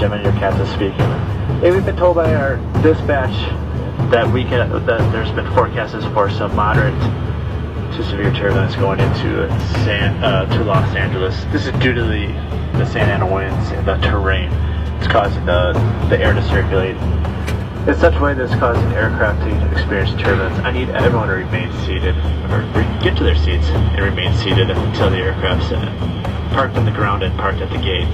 Gemini, your captain speaking. Hey, we've been told by our dispatch that there's been forecasts for some moderate to severe turbulence going into to Los Angeles. This is due to the Santa Ana winds and the terrain. It's causing the air to circulate in such a way that it's causing aircraft to experience turbulence. I need everyone to remain seated, or get to their seats and remain seated until the aircraft's parked on the ground and parked at the gate.